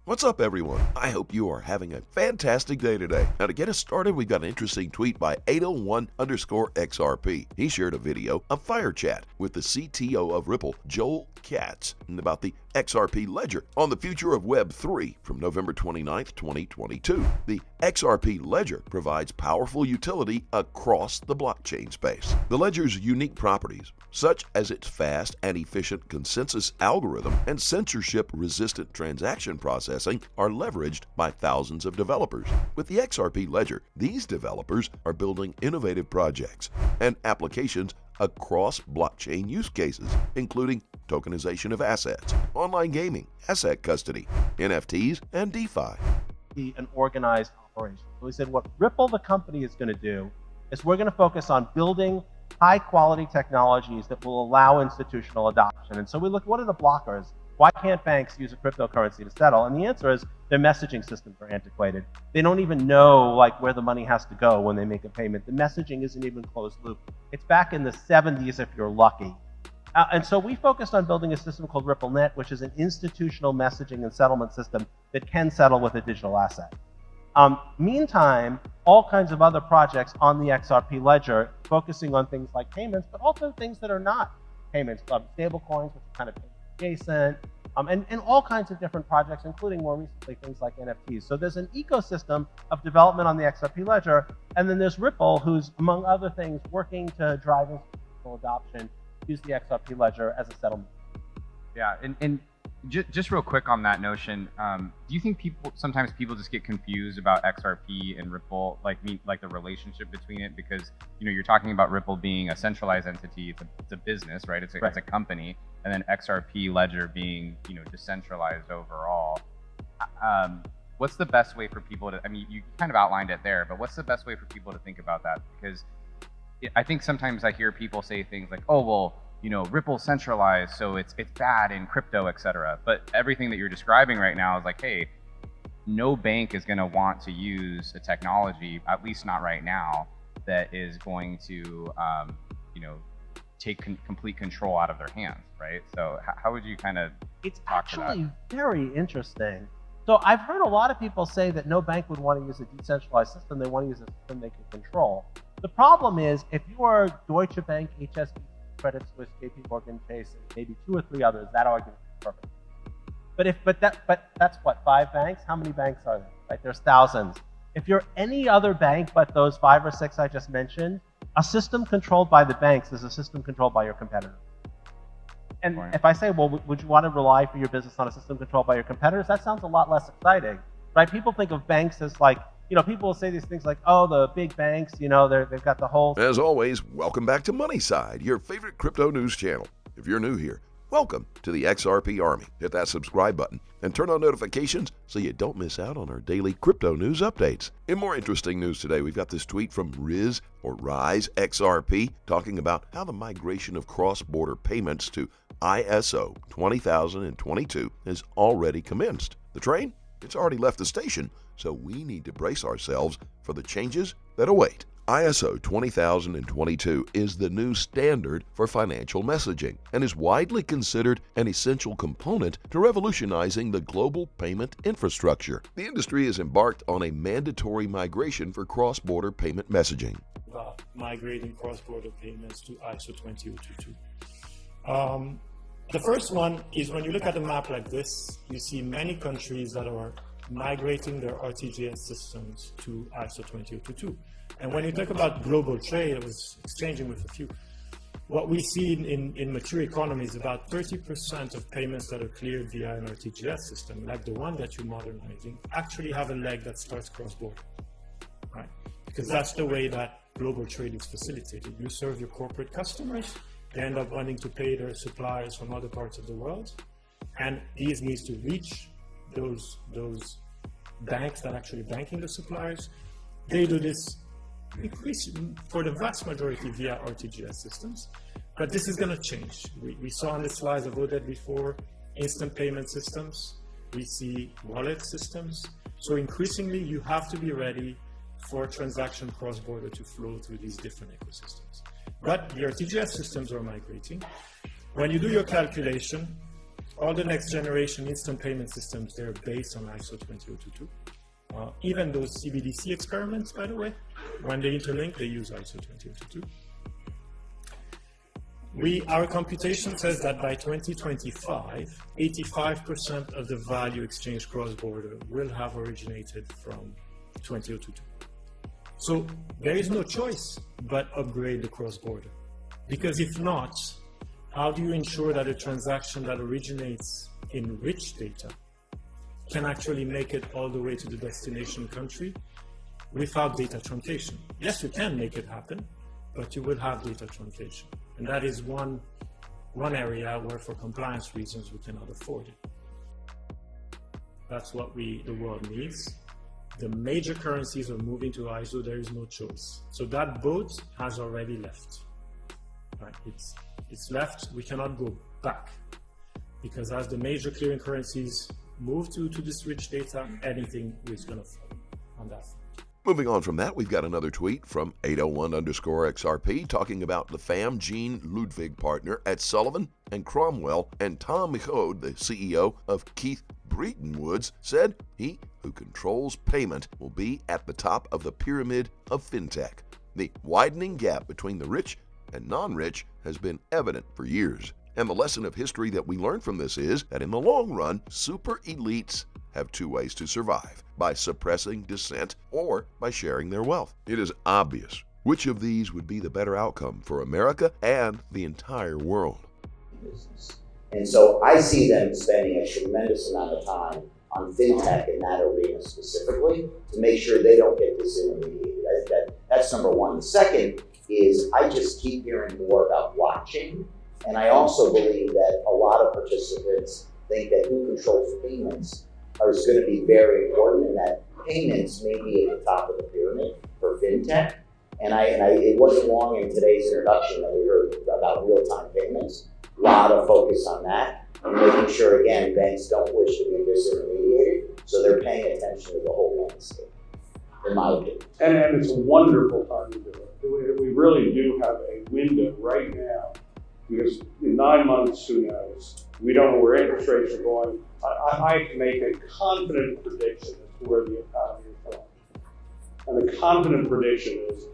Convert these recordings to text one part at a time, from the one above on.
What's up, everyone? I hope you are having a fantastic day today. Now, to get us started, we've got an interesting tweet by 801_XRP. He shared a video of Fire Chat with the CTO of Ripple, Joel Katz, about the XRP Ledger on the future of Web 3 from November 29th, 2022. The XRP Ledger provides powerful utility across the blockchain space. The ledger's unique properties, such as its fast and efficient consensus algorithm and censorship-resistant transaction processing, are leveraged by thousands of developers. With the XRP Ledger, these developers are building innovative projects and applications across blockchain use cases, including tokenization of assets, online gaming, asset custody, NFTs, and DeFi. An organized operation. So we said what Ripple, the company, is going to do is we're going to focus on building high-quality technologies that will allow institutional adoption. And so we look, what are the blockers? Why can't banks use a cryptocurrency to settle? And the answer is their messaging systems are antiquated. They don't even know where the money has to go when they make a payment. The messaging isn't even closed loop. It's back in the 70s if you're lucky. And so we focused on building a system called RippleNet, which is an institutional messaging and settlement system that can settle with a digital asset. Meantime, all kinds of other projects on the XRP Ledger focusing on things like payments, but also things that are not payments, stable coins, which are kind of adjacent, and all kinds of different projects, including more recently things like NFTs. So there's an ecosystem of development on the XRP Ledger, and then there's Ripple, who's, among other things, working to drive institutional adoption, use the XRP Ledger as a settlement. Yeah, and just real quick on that notion, do you think sometimes people just get confused about XRP and Ripple, like the relationship between it? Because you're talking about Ripple being a centralized entity, it's a business, right? It's a company, and then XRP Ledger being decentralized overall. What's the best way for people to? I mean, you kind of outlined it there, but what's the best way for people to think about that? Because I think sometimes I hear people say things like, "Oh, well, Ripple's centralized, so it's bad in crypto, etc." But everything that you're describing right now is like, hey, no bank is going to want to use a technology, at least not right now, that is going to, take complete control out of their hands, right? So how would you kind of It's talk to that? actually very interesting. So I've heard a lot of people say that no bank would want to use a decentralized system. They want to use a system they can control. The problem is, if you are Deutsche Bank, HSBC, Credit Suisse, JP Morgan Chase, and maybe 2 or 3 others, that argument is perfect. But that's what, 5 banks? How many banks are there? Right? There's thousands. If you're any other bank but those 5 or 6 I just mentioned, a system controlled by the banks is a system controlled by your competitor. And if I say, well, would you want to rely for your business on a system controlled by your competitors? That sounds a lot less exciting, right? People think of banks as like, people will say these things like, oh, the big banks, they've got the whole... As always, welcome back to Moneyside, your favorite crypto news channel. If you're new here, welcome to the XRP Army. Hit that subscribe button and turn on notifications so you don't miss out on our daily crypto news updates. In more interesting news today, we've got this tweet from Rise XRP talking about how the migration of cross-border payments to ISO20022 has already commenced. The train? It's already left the station, so we need to brace ourselves for the changes that await. ISO 20022 is the new standard for financial messaging and is widely considered an essential component to revolutionizing the global payment infrastructure. The industry has embarked on a mandatory migration for cross-border payment messaging. About migrating cross-border payments to ISO 20022. The first one is when you look at a map like this, you see many countries that are migrating their RTGS systems to ISO 20022. And when you talk about global trade, I was exchanging with a few. What we see in mature economies, about 30% of payments that are cleared via an RTGS system, like the one that you're modernizing, actually have a leg that starts cross-border, right? Because that's the way that global trade is facilitated. You serve your corporate customers, they end up wanting to pay their suppliers from other parts of the world, and these needs to reach those banks that are actually banking the suppliers. They do this for the vast majority via RTGS systems, but this is going to change. We saw on the slides of Oded before, instant payment systems, we see wallet systems. So increasingly you have to be ready for transaction cross-border to flow through these different ecosystems. But the RTGS systems are migrating. When you do your calculation all the next generation instant payment systems, they're based on ISO20022. Even those CBDC experiments, by the way, when they interlink, they use ISO20022. Our computation says that by 2025, 85% of the value exchanged cross-border will have originated from 2022. So there is no choice but upgrade the cross-border. Because if not, how do you ensure that a transaction that originates in rich data can actually make it all the way to the destination country without data truncation? Yes, you can make it happen, but you will have data truncation. And that is one area where, for compliance reasons, we cannot afford it. That's what the world needs. The major currencies are moving to ISO. There is no choice. So that boat has already left. Right? It's left. We cannot go back, because as the major clearing currencies move to this rich data, anything is going to fall on that. Moving on from that, we've got another tweet from 801_XRP talking about the FAM Jean Ludwig partner at Sullivan and Cromwell, and Tom Michaud, the CEO of Keith Breton Woods, said he who controls payment will be at the top of the pyramid of fintech. The widening gap between the rich and non-rich has been evident for years. And the lesson of history that we learn from this is that in the long run, super elites have two ways to survive: by suppressing dissent or by sharing their wealth. It is obvious which of these would be the better outcome for America and the entire world. And so I see them spending a tremendous amount of time on fintech in that arena specifically to make sure they don't get disintermediated. That's number one. The second is I just keep hearing more about blockchain. And I also believe that a lot of participants think that who controls payments is going to be very important, and that payments may be at the top of the pyramid for fintech. And it wasn't long in today's introduction that we heard about real-time payments. A lot of focus on that, and making sure, again, banks don't wish to be disintermediated, so they're paying attention to the whole landscape, in my opinion. And it's a wonderful time to do it. We really do have a window right now, because in 9 months, who knows? We don't know where interest rates are going. I can make a confident prediction as to where the economy is going. And the confident prediction is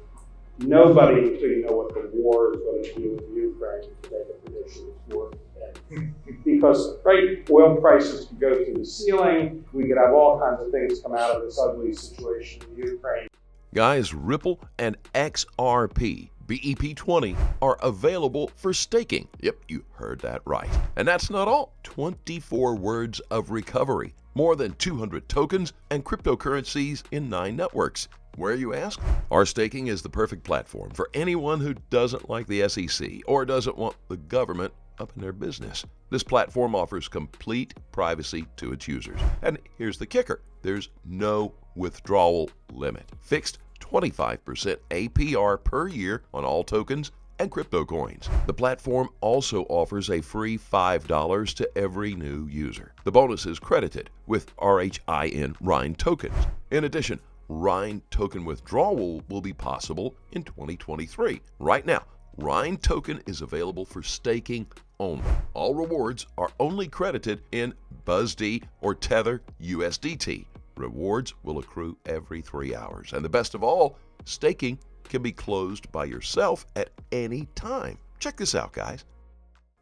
nobody until you know what the war is going to do with Ukraine to make a prediction is worth it. Because, right, oil prices could go through the ceiling. We could have all kinds of things come out of this ugly situation in Ukraine. Guys, Ripple and XRP BEP20 are available for staking. Yep, you heard that right. And that's not all. 24 words of recovery, more than 200 tokens, and cryptocurrencies in 9 networks. Where, you ask? Our staking is the perfect platform for anyone who doesn't like the SEC or doesn't want the government up in their business. This platform offers complete privacy to its users. And here's the kicker: there's no withdrawal limit. Fixed 25% APR per year on all tokens and crypto coins. The platform also offers a free $5 to every new user. The bonus is credited with RHIN tokens. In addition, RHIN token withdrawal will be possible in 2023. Right now, RHIN token is available for staking only. All rewards are only credited in BUSD or Tether USDT. Rewards will accrue every 3 hours. And the best of all, staking can be closed by yourself at any time. Check this out, guys.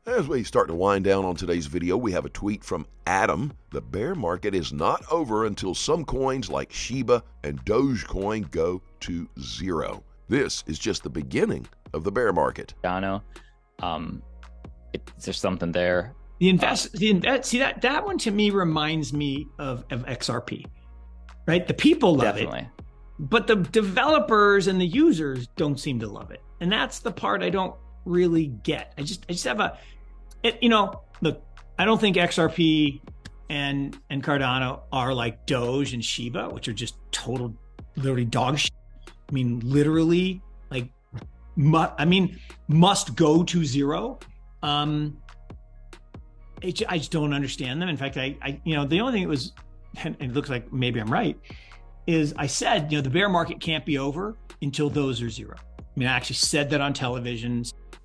As we start to wind down on today's video, we have a tweet from Adam. The bear market is not over until some coins like Shiba and Dogecoin go to zero. This is just the beginning of the bear market. There's something there. See that one to me reminds me of XRP, right? The people love it, but the developers and the users don't seem to love it, and that's the part I don't really get. I just have look, I don't think XRP and Cardano are like Doge and Shiba, which are just literally dog shit. I mean, literally, like, must go to zero. I just don't understand them. In fact, the only thing it was, and it looks like maybe I'm right, is I said, the bear market can't be over until those are zero. I mean, I actually said that on television.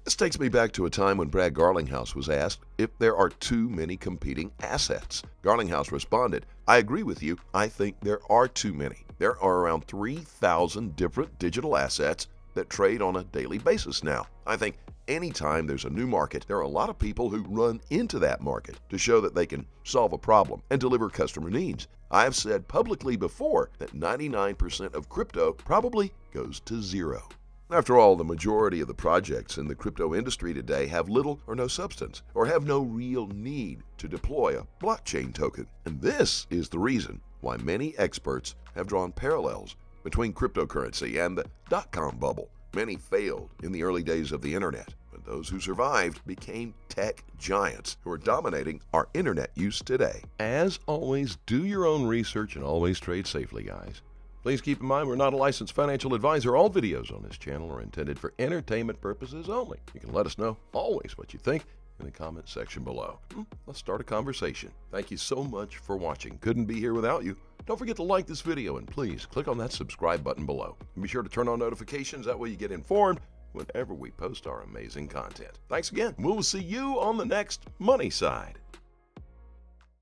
This takes me back to a time when Brad Garlinghouse was asked if there are too many competing assets. Garlinghouse responded, "I agree with you. I think there are too many. There are around 3,000 different digital assets that trade on a daily basis now. I think anytime there's a new market, there are a lot of people who run into that market to show that they can solve a problem and deliver customer needs. I have said publicly before that 99% of crypto probably goes to zero." After all, the majority of the projects in the crypto industry today have little or no substance, or have no real need to deploy a blockchain token. And this is the reason why many experts have drawn parallels between cryptocurrency and the dot-com bubble. Many failed in the early days of the internet, but those who survived became tech giants who are dominating our internet use today. As always, do your own research and always trade safely, guys. Please keep in mind we're not a licensed financial advisor. All videos on this channel are intended for entertainment purposes only. You can let us know always what you think in the comment section below. Let's start a conversation. Thank you so much for watching. Couldn't be here without you. Don't forget to like this video and please click on that subscribe button below. And be sure to turn on notifications. That way you get informed whenever we post our amazing content. Thanks again. We'll see you on the next Money Side.